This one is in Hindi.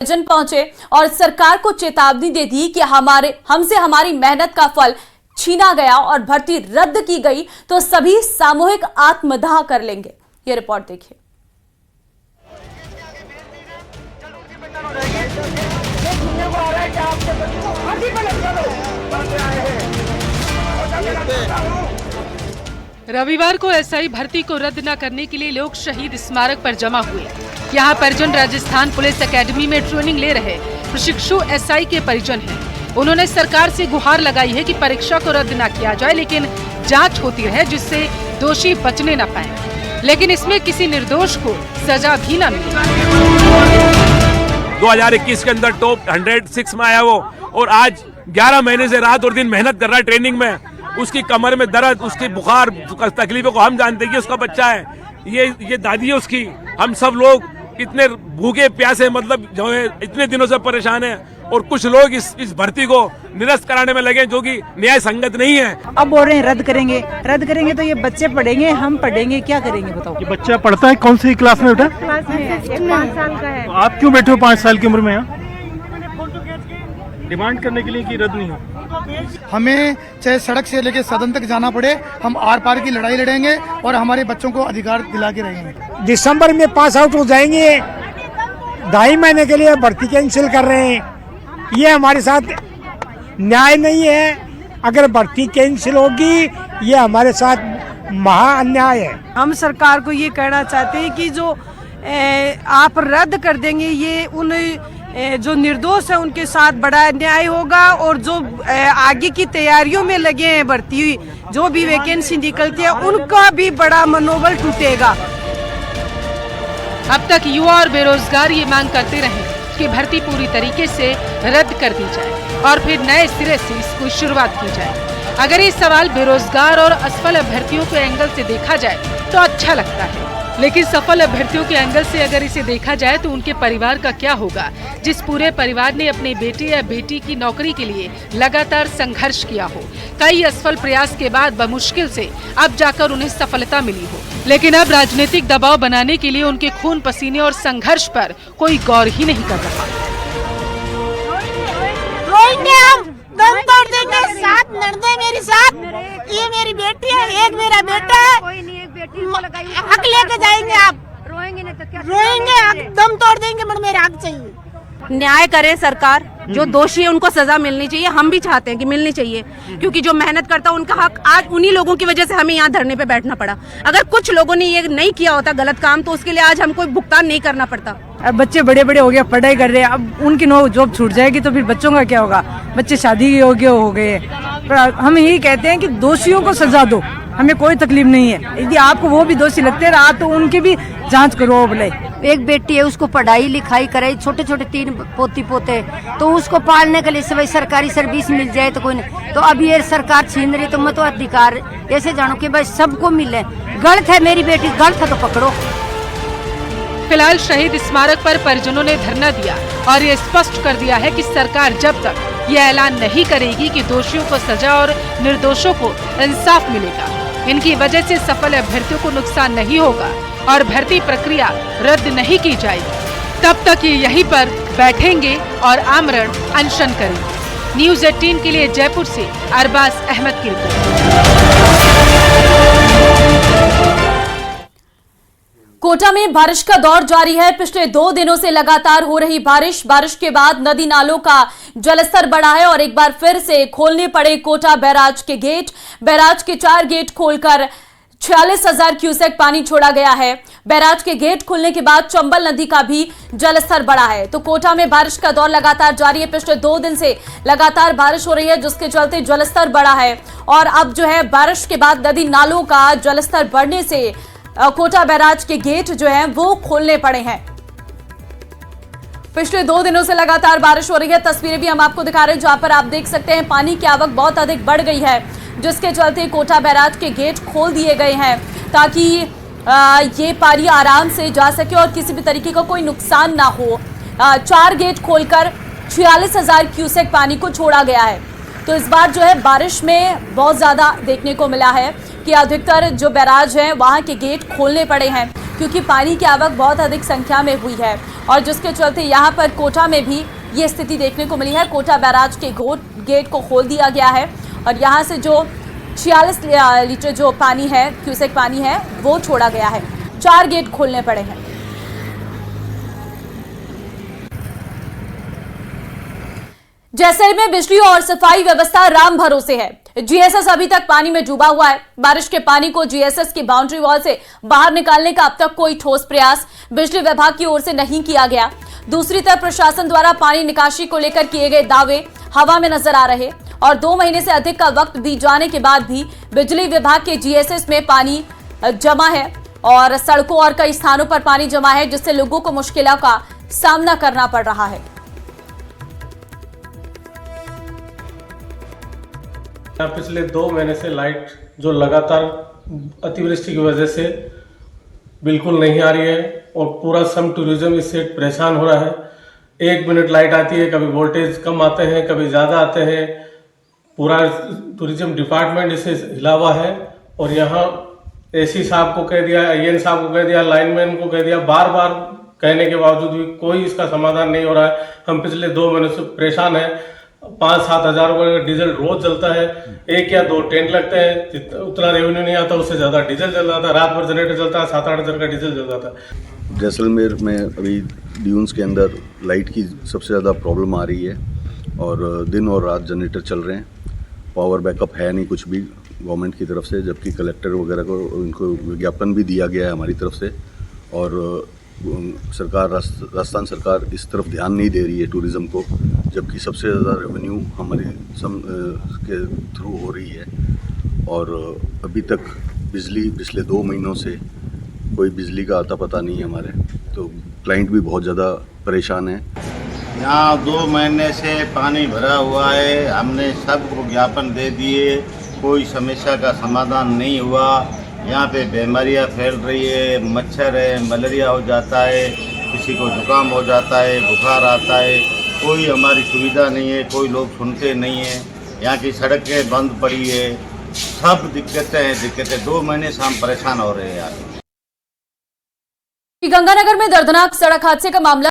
जन पहुंचे और सरकार को चेतावनी दे दी कि हमसे हमारी मेहनत का फल छीना गया और भर्ती रद्द की गई तो सभी सामूहिक आत्मदाह कर लेंगे। ये रिपोर्ट देखिए। रविवार को एसआई भर्ती को रद्द न करने के लिए लोग शहीद स्मारक पर जमा हुए। यहाँ परिजन राजस्थान पुलिस एकेडमी में ट्रेनिंग ले रहे प्रशिक्षु एसआई के परिजन हैं। उन्होंने सरकार से गुहार लगाई है कि परीक्षा को रद्द न किया जाए, लेकिन जांच होती रहे जिससे दोषी बचने न पाए, लेकिन इसमें किसी निर्दोष को सजा भी न मिले। 2021 के अंदर टॉप 106 में आया वो, और आज 11 महीने से रात और दिन मेहनत कर रहा है ट्रेनिंग में। उसकी कमर में दर्द, उसकी बुखार तकलीफों को हम जानते हैं कि उसका बच्चा है, ये दादी है उसकी। हम सब लोग इतने भूखे प्यासे मतलब जो है इतने दिनों से परेशान है, और कुछ लोग इस भर्ती को निरस्त कराने में लगे जो कि न्याय संगत नहीं है। अब बोल रहे हैं रद्द करेंगे तो ये बच्चे पढ़ेंगे, हम पढ़ेंगे, क्या करेंगे बताओ। ये बच्चा पढ़ता है कौन सी क्लास में बेटा? क्लास में 5 साल का है। तो आप क्यों बैठे हो 5 साल की उम्र में यहाँ? डिमांड करने के लिए कि रद्द नहीं हो? हमें चाहे सड़क से लेकर सदन तक जाना पड़े, हम आर पार की लड़ाई लड़ेंगे और हमारे बच्चों को अधिकार दिला के रहेंगे। दिसंबर में पास आउट हो जाएंगे, 2.5 महीने के लिए भर्ती कैंसिल कर रहे हैं। ये हमारे साथ न्याय नहीं है। अगर भर्ती कैंसिल होगी ये हमारे साथ महा अन्याय है। हम सरकार को ये कहना चाहते हैं कि जो आप रद्द कर देंगे ये उन जो निर्दोष है उनके साथ बड़ा अन्याय होगा, और जो आगे की तैयारियों में लगे हैं भर्ती जो भी वैकेंसी निकलती है उनका भी बड़ा मनोबल टूटेगा। अब तक युवा और बेरोजगार ये मांग करते रहे कि भर्ती पूरी तरीके से रद्द कर दी जाए और फिर नए सिरे से इसकी शुरुआत की जाए। अगर ये सवाल बेरोजगार और असफल अभ्यर्थियों के एंगल से देखा जाए तो अच्छा लगता है, लेकिन सफल अभ्यर्थियों के एंगल से अगर इसे देखा जाए तो उनके परिवार का क्या होगा, जिस पूरे परिवार ने अपने बेटे या बेटी की नौकरी के लिए लगातार संघर्ष किया हो। कई असफल प्रयास के बाद बमुश्किल से अब जाकर उन्हें सफलता मिली हो, लेकिन अब राजनीतिक दबाव बनाने के लिए उनके खून पसीने और संघर्ष पर कोई गौर ही नहीं कर रहा। दम तोड़ देंगे, 7 ननदें मेरी साथ, ये मेरी बेटी है, एक मेरा बेटा है, हक लेके जाएंगे। आप रोएंगे नहीं तो क्या? रोएंगे, दम तोड़ देंगे, मगर मेरे हक चाहिए। न्याय करे सरकार, जो दोषी है उनको सजा मिलनी चाहिए। हम भी चाहते हैं कि मिलनी चाहिए, क्योंकि जो मेहनत करता है उनका हक, आज उन्हीं लोगों की वजह से हमें यहाँ धरने पे बैठना पड़ा। अगर कुछ लोगों ने ये नहीं किया होता गलत काम तो उसके लिए आज हमको भुगतान नहीं करना पड़ता। अब बच्चे बड़े बड़े हो गए, पढ़ाई कर रहे हैं, अब उनकी जॉब छूट जाएगी तो फिर बच्चों का क्या होगा? बच्चे शादी योग्य हो गए। पर हम यही कहते हैं कि दोषियों को सजा दो, हमें कोई तकलीफ नहीं है। यदि आपको वो भी दोषी लगते हैं आप तो उनकी भी जांच करो। बोले एक बेटी है, उसको पढ़ाई लिखाई कराई, छोटे छोटे 3 पोती पोते, तो उसको पालने के लिए सरकारी सर्विस मिल जाए तो कोई नहीं। तो अब ये सरकार छीन रही, तो मैं तो अधिकार ऐसे जानू कि भाई सबको मिले। गलत है मेरी बेटी, गलत है तो पकड़ो। फिलहाल शहीद स्मारक पर परिजनों ने धरना दिया और ये स्पष्ट कर दिया है कि सरकार जब तक ये ऐलान नहीं करेगी कि दोषियों को सजा और निर्दोषों को इंसाफ मिलेगा, इनकी वजह से सफल अभ्यर्थियों को नुकसान नहीं होगा और भर्ती प्रक्रिया रद्द नहीं की जाएगी, तब तक ये यहीं पर बैठेंगे और आमरण अनशन करेंगे। न्यूज़ 18 के लिए जयपुर से अरबाज अहमद की रिपोर्ट। कोटा में बारिश का दौर जारी है। पिछले 2 दिनों से लगातार हो रही बारिश के बाद नदी नालों का जलस्तर बढ़ा है और एक बार फिर से खोलने पड़े कोटा बैराज के गेट। बैराज के 4 गेट खोलकर 46,000 क्यूसेक पानी छोड़ा गया है। बैराज के गेट खुलने के बाद चंबल नदी का भी जलस्तर बढ़ा है। तो कोटा में बारिश का दौर लगातार जारी है। पिछले 2 दिन से लगातार बारिश हो रही है, जिसके चलते जलस्तर बढ़ा है और अब जो है बारिश के बाद नदी नालों का जलस्तर बढ़ने से कोटा बैराज के गेट जो हैं वो खोलने पड़े हैं। पिछले 2 दिनों से लगातार बारिश हो रही है। तस्वीरें भी हम आपको दिखा रहे हैं, जहां पर आप देख सकते हैं पानी की आवक बहुत अधिक बढ़ गई है, जिसके चलते कोटा बैराज के गेट खोल दिए गए हैं ताकि ये पानी आराम से जा सके और किसी भी तरीके का कोई नुकसान ना हो। 4 गेट खोलकर 46,000 क्यूसेक पानी को छोड़ा गया है। तो इस बार जो है बारिश में बहुत ज़्यादा देखने को मिला है कि अधिकतर जो बैराज हैं वहाँ के गेट खोलने पड़े हैं क्योंकि पानी की आवक बहुत अधिक संख्या में हुई है और जिसके चलते यहाँ पर कोटा में भी ये स्थिति देखने को मिली है। कोटा बैराज के गेट को खोल दिया गया है और यहाँ से जो 46 लीटर जो पानी है, क्यूसेक पानी है, वो छोड़ा गया है। 4 गेट खोलने पड़े हैं। जैसलमेर में बिजली और सफाई व्यवस्था राम भरोसे है। जीएसएस अभी तक पानी में डूबा हुआ है। बारिश के पानी को जीएसएस की बाउंड्री वॉल से बाहर निकालने का अब तक कोई ठोस प्रयास बिजली विभाग की ओर से नहीं किया गया। दूसरी तरफ प्रशासन द्वारा पानी निकासी को लेकर किए गए दावे हवा में नजर आ रहे और 2 महीने से अधिक का वक्त बीत जाने के बाद भी बिजली विभाग के जीएसएस में पानी जमा है और सड़कों और कई स्थानों पर पानी जमा है, जिससे लोगों को मुश्किलों का सामना करना पड़ रहा है। पिछले 2 महीने से लाइट जो लगातार अतिवृष्टि की वजह से बिल्कुल नहीं आ रही है और पूरा सम टूरिज्म इससे परेशान हो रहा है। 1 मिनट लाइट आती है, कभी वोल्टेज कम आते हैं, कभी ज़्यादा आते हैं। पूरा टूरिज्म डिपार्टमेंट इससे हिला हुआ है और यहाँ एसी साहब को कह दिया, आईएन साहब को कह दिया, लाइनमैन को कह दिया, बार बार कहने के बावजूद भी कोई इसका समाधान नहीं हो रहा है। हम पिछले 2 महीनों से परेशान हैं। 5-7 हज़ार रुपये का डीजल रोज जलता है। 1 या 2 टेंट लगते हैं, उतना रेवेन्यू नहीं आता, उससे ज़्यादा डीजल जल जाता है। रात भर जनरेटर चलता है, 7-8 हज़ार का डीजल जल जाता है। जैसलमेर में अभी ड्यून्स के अंदर लाइट की सबसे ज़्यादा प्रॉब्लम आ रही है और दिन और रात जनरेटर चल रहे हैं। पावर बैकअप है नहीं कुछ भी गवर्नमेंट की तरफ से, जबकि कलेक्टर वगैरह को उनको विज्ञापन भी दिया गया है हमारी तरफ से और सरकार राजस्थान सरकार इस तरफ ध्यान नहीं दे रही है टूरिज़्म को, जबकि सबसे ज़्यादा रेवेन्यू हमारी के थ्रू हो रही है। और अभी तक बिजली पिछले 2 महीनों से कोई बिजली का आता पता नहीं है हमारे, तो क्लाइंट भी बहुत ज़्यादा परेशान है। यहाँ 2 महीने से पानी भरा हुआ है। हमने सबको ज्ञापन दे दिए, कोई समस्या का समाधान नहीं हुआ। यहाँ पे बीमारियाँ फैल रही है, मच्छर है, मलेरिया हो जाता है, किसी को जुकाम हो जाता है, बुखार आता है। कोई हमारी सुविधा नहीं है, कोई लोग सुनते नहीं हैं। यहाँ की सड़कें बंद पड़ी है, सब दिक्कतें 2 महीने से हम परेशान हो रहे हैं। यार गंगानगर में दर्दनाक सड़क हादसे का मामला